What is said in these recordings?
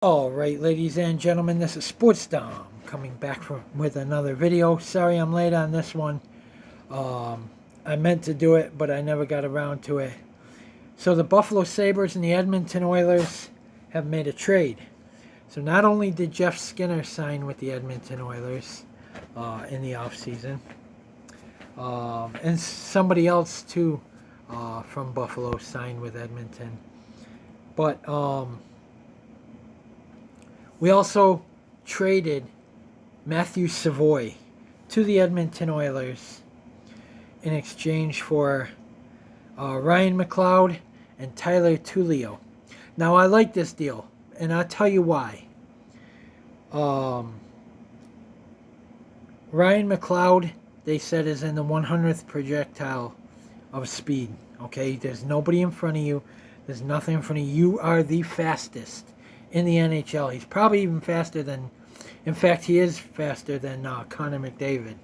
All right, ladies and gentlemen, this is Sports Dom coming back with another video. Sorry I'm late on this one. I meant to do it, but I never got around to it. So the Buffalo Sabres and the Edmonton Oilers have made a trade. So not only did Jeff Skinner sign with the Edmonton Oilers in the offseason, and somebody else too from Buffalo signed with Edmonton, but we also traded Matthew Savoie to the Edmonton Oilers in exchange for Ryan MacLeod and Tullio. Now, I like this deal, and I'll tell you why. Ryan MacLeod, they said, is in the 100th projectile of speed. Okay, there's nobody in front of you. There's nothing in front of you. You are the fastest in the NHL. He's probably even faster than, in fact, he is faster than Connor McDavid.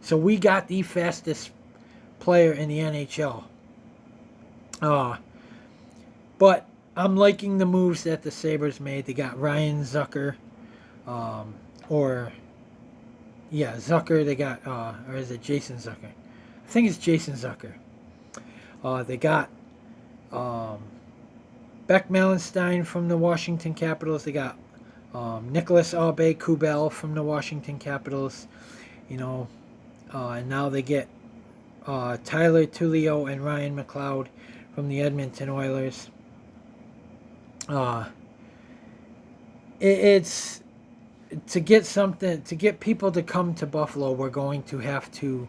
So we got the fastest player in the NHL. But I'm liking the moves that the Sabres made. They got Ryan Zucker, Zucker. They got, or is it Jason Zucker? I think it's Jason Zucker. They got Beck Melenstein from the Washington Capitals. They got Nicholas Aube-Kubel from the Washington Capitals. And now they get Tyler Tullio and Ryan MacLeod from the Edmonton Oilers. It's to get people to come to Buffalo, we're going to have to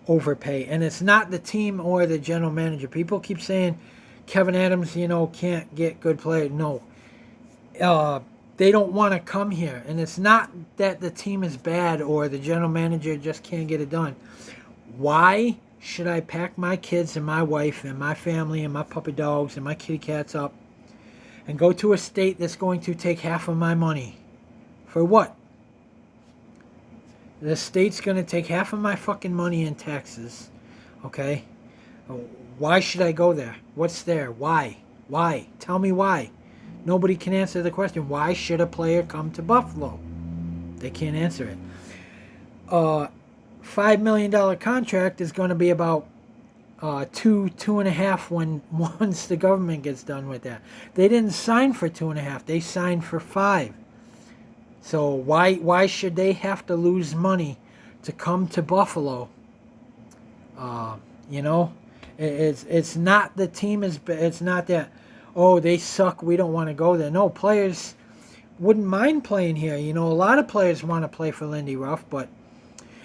overpay. And it's not the team or the general manager. People keep saying Kevin Adams, can't get good players. No. They don't want to come here. And it's not that the team is bad or the general manager just can't get it done. Why should I pack my kids and my wife and my family and my puppy dogs and my kitty cats up and go to a state that's going to take half of my money? For what? The state's going to take half of my fucking money in taxes. Okay? Why should I go there? What's there? Why? Why? Tell me why. Nobody can answer the question. Why should a player come to Buffalo? They can't answer it. $5 million contract is going to be about two and a half once the government gets done with that. They didn't sign for 2.5. They signed for 5. So why should they have to lose money to come to Buffalo? It's not the team is. It's not that, oh, they suck, we don't want to go there. No, players wouldn't mind playing here. A lot of players want to play for Lindy Ruff, but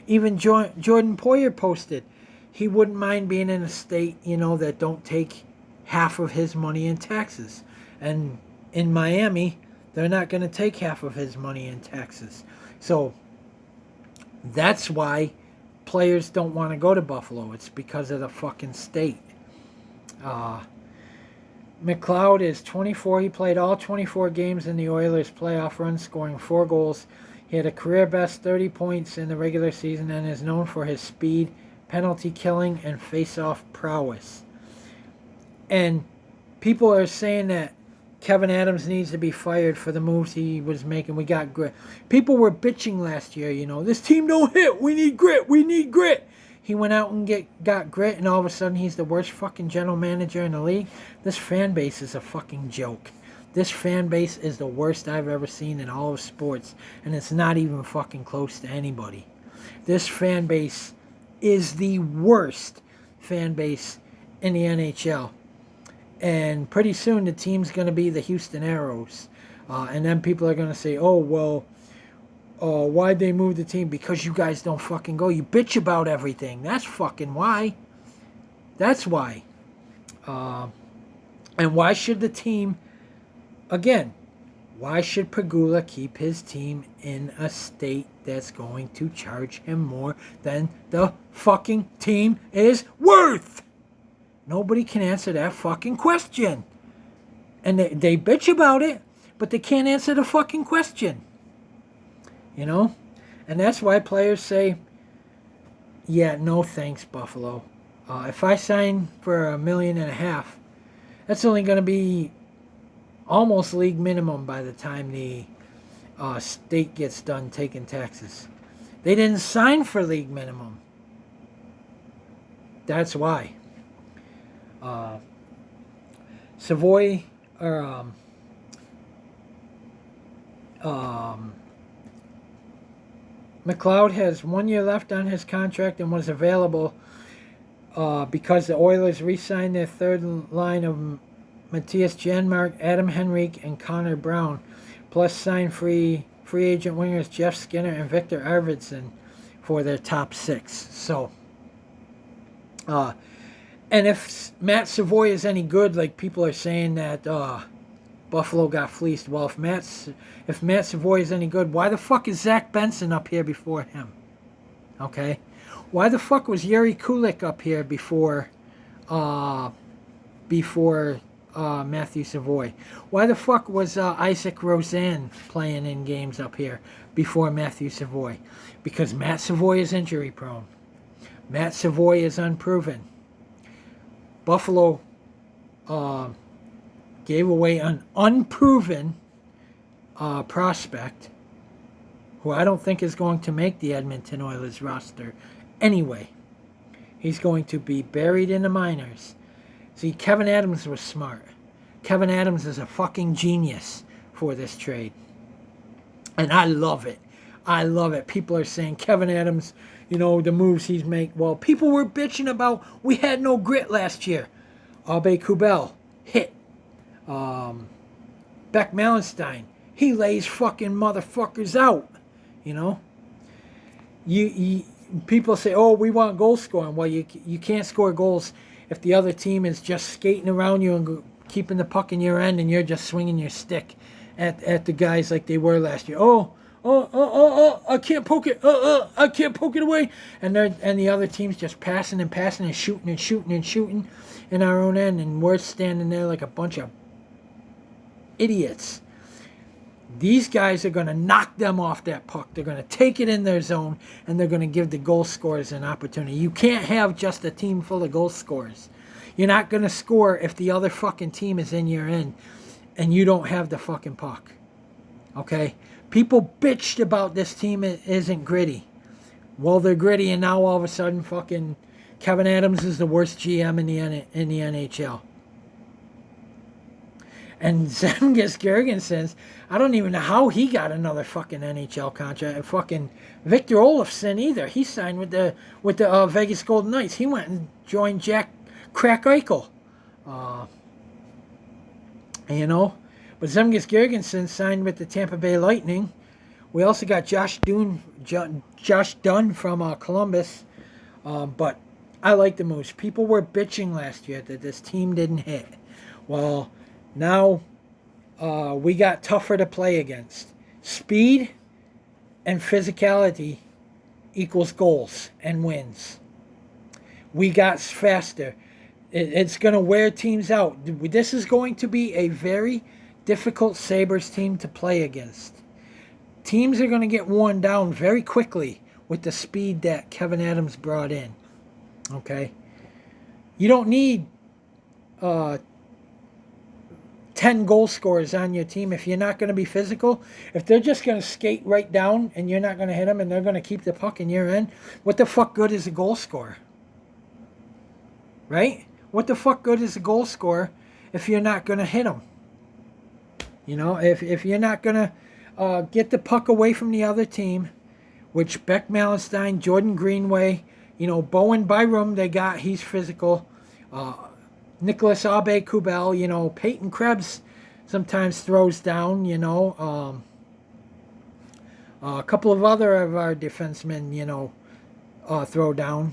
even Jordan Poyer posted he wouldn't mind being in a state, that don't take half of his money in taxes. And in Miami, they're not going to take half of his money in taxes. So that's why players don't want to go to Buffalo. It's because of the fucking state. MacLeod is 24. He played all 24 games in the Oilers playoff run, scoring 4 goals. He had a career-best 30 points in the regular season and is known for his speed, penalty killing, and face-off prowess. And people are saying that Kevin Adams needs to be fired for the moves he was making. We got grit. People were bitching last year, this team don't hit. We need grit. We need grit. He went out and got grit, and all of a sudden he's the worst fucking general manager in the league. This fan base is a fucking joke. This fan base is the worst I've ever seen in all of sports, and it's not even fucking close to anybody. This fan base is the worst fan base in the NHL. And pretty soon the team's going to be the Houston Aeros. And then people are going to say, oh, well, why'd they move the team? Because you guys don't fucking go. You bitch about everything. That's fucking why. That's why. And why should the team, again, why should Pegula keep his team in a state that's going to charge him more than the fucking team is worth? Nobody can answer that fucking question. And they bitch about it, but they can't answer the fucking question. And that's why players say, yeah, no thanks, Buffalo. If I sign for $1.5 million, that's only going to be almost league minimum by the time the state gets done taking taxes. They didn't sign for league minimum. That's why. Savoie, or MacLeod has 1 year left on his contract and was available because the Oilers re-signed their third line of Matthias Janmark, Adam Henrique, and Connor Brown, plus signed free agent wingers Jeff Skinner and Victor Arvidsson for their top six. So, and if Matt Savoie is any good, like people are saying that Buffalo got fleeced, well, if Matt Savoie is any good, why the fuck is Zach Benson up here before him? Okay, why the fuck was Yuri Kulik up here before Matthew Savoie? Why the fuck was Isaac Rosen playing in games up here before Matthew Savoie? Because Matt Savoie is injury prone. Matt Savoie is unproven. Buffalo gave away an unproven prospect who I don't think is going to make the Edmonton Oilers roster anyway. He's going to be buried in the minors. See, Kevin Adams was smart. Kevin Adams is a fucking genius for this trade. And I love it. I love it. People are saying Kevin Adams, the moves he's made. Well, people were bitching about we had no grit last year. Abe Kubel hit. Beck Malenstein, he lays fucking motherfuckers out. People say, oh, we want goal scoring. Well, you can't score goals if the other team is just skating around you and keeping the puck in your end and you're just swinging your stick at the guys like they were last year. I can't poke it. I can't poke it away. And the other team's just passing and passing and shooting in our own end, and we're standing there like a bunch of idiots. These guys are going to knock them off that puck. They're going to take it in their zone, and they're going to give the goal scorers an opportunity. You can't have just a team full of goal scorers. You're not going to score if the other fucking team is in your end and you don't have the fucking puck. Okay? People bitched about this team isn't gritty. Well, they're gritty, and now all of a sudden fucking Kevin Adams is the worst GM in the NHL. And Zemgus Girgensons, I don't even know how he got another fucking NHL contract. And fucking Victor Olofsson either. He signed with the Vegas Golden Knights. He went and joined Jack Crack Eichel. But Zemgus Girgensson signed with the Tampa Bay Lightning. We also got Josh Dunn from Columbus. But I like the moves. People were bitching last year that this team didn't hit. Well, now we got tougher to play against. Speed and physicality equals goals and wins. We got faster. It's going to wear teams out. This is going to be a very difficult Sabres team to play against. Teams are going to get worn down very quickly with the speed that Kevin Adams brought in. Okay? You don't need 10 goal scorers on your team if you're not going to be physical. If they're just going to skate right down and you're not going to hit them and they're going to keep the puck in your end, what the fuck good is a goal scorer? Right? What the fuck good is a goal scorer if you're not going to hit them? If you're not going to get the puck away from the other team, which Beck Malenstein, Jordan Greenway, Bowen Byram, he's physical. Nicholas Abe Kubel, Peyton Krebs sometimes throws down, a couple of other of our defensemen, throw down.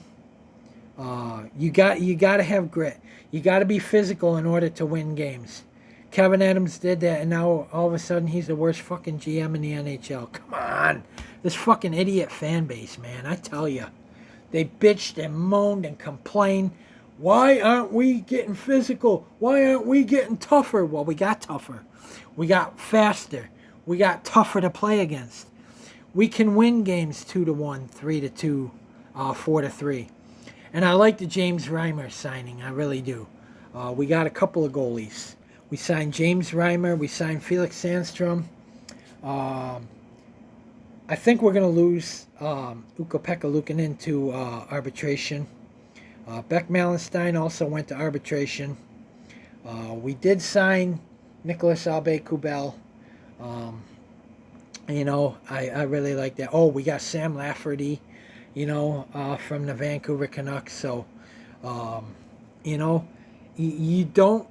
You got to have grit. You got to be physical in order to win games. Kevin Adams did that, and now all of a sudden he's the worst fucking GM in the NHL. Come on. This fucking idiot fan base, man, I tell you. They bitched and moaned and complained. Why aren't we getting physical? Why aren't we getting tougher? Well, we got tougher. We got faster. We got tougher to play against. We can win games 2-1, 3-2, 4-3. And I like the James Reimer signing. I really do. We got a couple of goalies. We signed James Reimer. We signed Felix Sandstrom. I think we're going to lose Ukko-Pekka Luukkonen to arbitration. Beck Malenstein also went to arbitration. We did sign Nicholas Aube-Kubel. I really like that. Oh, we got Sam Lafferty, from the Vancouver Canucks. So, you don't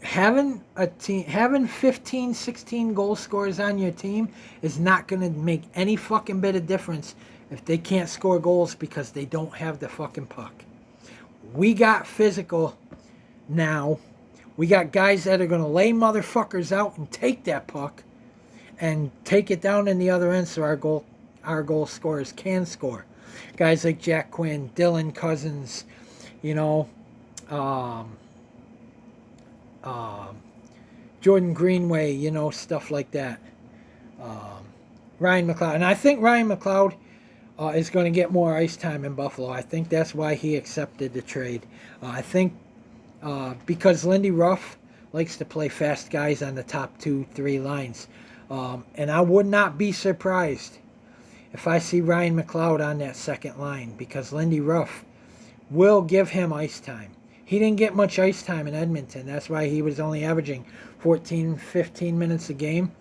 having a team, having 15, 16 goal scorers on your team is not going to make any fucking bit of difference if they can't score goals because they don't have the fucking puck. We got physical now. We got guys that are going to lay motherfuckers out and take that puck and take it down in the other end so our goal scorers can score. Guys like Jack Quinn, Dylan Cousins, Jordan Greenway, stuff like that. Ryan MacLeod. And I think Ryan MacLeod is going to get more ice time in Buffalo. I think that's why he accepted the trade. I think because Lindy Ruff likes to play fast guys on the top 2-3 lines. And I would not be surprised if I see Ryan MacLeod on that second line because Lindy Ruff will give him ice time. He didn't get much ice time in Edmonton. That's why he was only averaging 14, 15 minutes a game.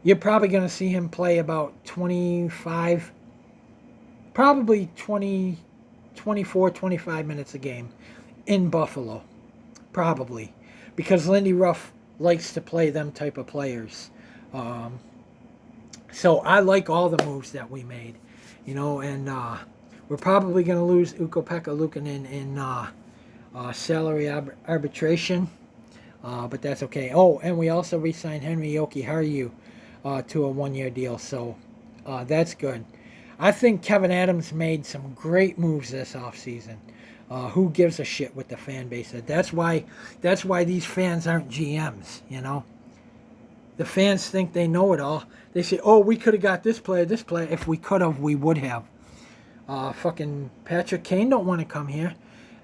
You're probably going to see him play about 25, probably 20, 24, 25 minutes a game in Buffalo. Probably. Because Lindy Ruff likes to play them type of players. So I like all the moves that we made. And we're probably going to lose Ukko-Pekka Luukkonen in salary arbitration. But that's okay. Oh, and we also re-signed Henri Jokiharju to a 1-year deal. So that's good. I think Kevin Adams made some great moves this offseason. Who gives a shit what the fan base said? That's why these fans aren't GMs, The fans think they know it all. They say, oh, we could have got this player. If we could have, we would have. Fucking Patrick Kane don't want to come here.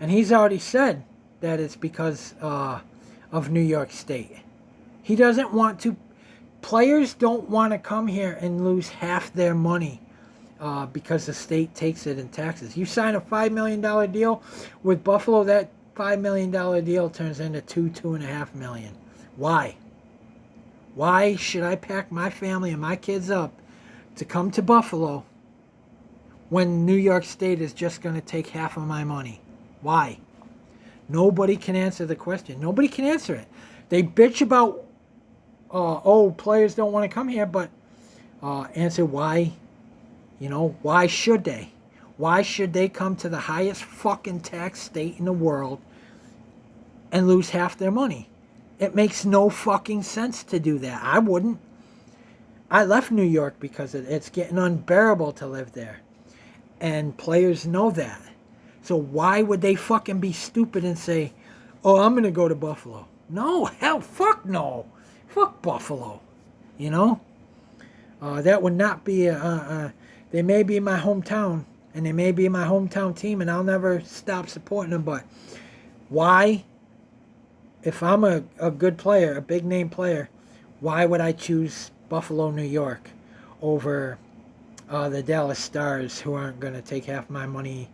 And he's already said that it's because of New York State. He doesn't want to. Players don't want to come here and lose half their money because the state takes it in taxes. You sign a $5 million deal with Buffalo, that $5 million deal turns into $2.5 million. Why? Why should I pack my family and my kids up to come to Buffalo when New York State is just going to take half of my money? Why? Nobody can answer the question. Nobody can answer it. They bitch about, players don't want to come here, but answer why. Why should they? Why should they come to the highest fucking tax state in the world and lose half their money? It makes no fucking sense to do that. I wouldn't. I left New York because it's getting unbearable to live there. And players know that. So why would they fucking be stupid and say, oh, I'm going to go to Buffalo? No, hell, fuck no. Fuck Buffalo. That would not be they may be my hometown, and they may be my hometown team, and I'll never stop supporting them, but why? If I'm a good player, a big name player, why would I choose Buffalo, New York over the Dallas Stars, who aren't going to take half my money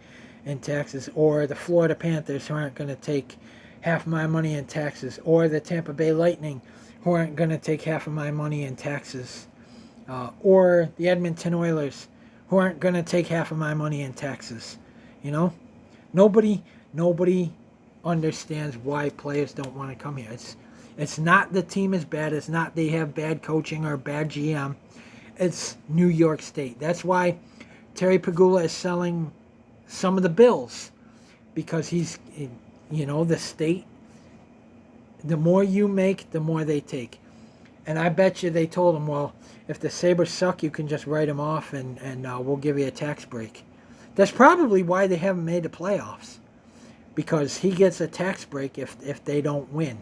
in taxes, or the Florida Panthers, who aren't going to take half my money in taxes, or the Tampa Bay Lightning, who aren't going to take half of my money in taxes, or the Edmonton Oilers, who aren't going to take half of my money in taxes. Nobody understands why players don't want to come here. It's not the team is bad. It's not they have bad coaching or bad GM. It's New York State. That's why Terry Pegula is selling some of the Bills, because he's, the state, the more you make, the more they take. And I bet you they told him, well, if the Sabres suck, you can just write them off and we'll give you a tax break. That's probably why they haven't made the playoffs, because he gets a tax break if they don't win.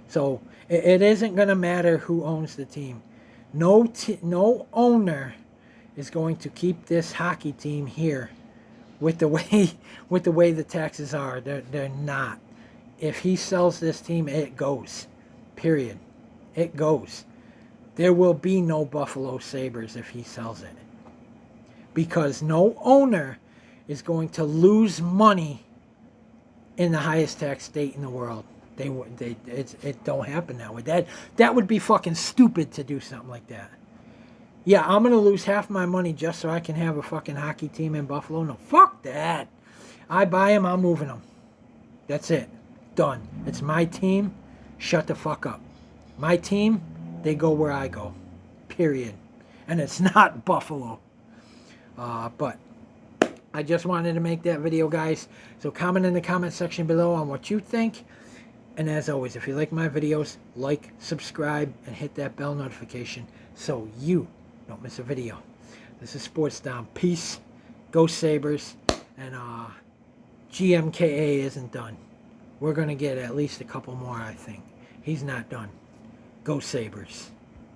So it isn't going to matter who owns the team. No owner is going to keep this hockey team here with the way the taxes are. They're not. if he sells this team, it goes. Period. It goes. There will be no Buffalo Sabres if he sells it. Because no owner is going to lose money in the highest tax state in the world. It don't happen that way. That would be fucking stupid to do something like that. Yeah, I'm going to lose half my money just so I can have a fucking hockey team in Buffalo. No, fuck that. I buy them, I'm moving them. That's it. Done. It's my team. Shut the fuck up. My team, they go where I go. Period. And it's not Buffalo. But I just wanted to make that video, guys. So comment in the comment section below on what you think. And as always, if you like my videos, like, subscribe, and hit that bell notification so you don't miss a video. This is Sports Dom. Peace. Go Sabres. And GMKA isn't done. We're going to get at least a couple more, I think. He's not done. Go Sabres.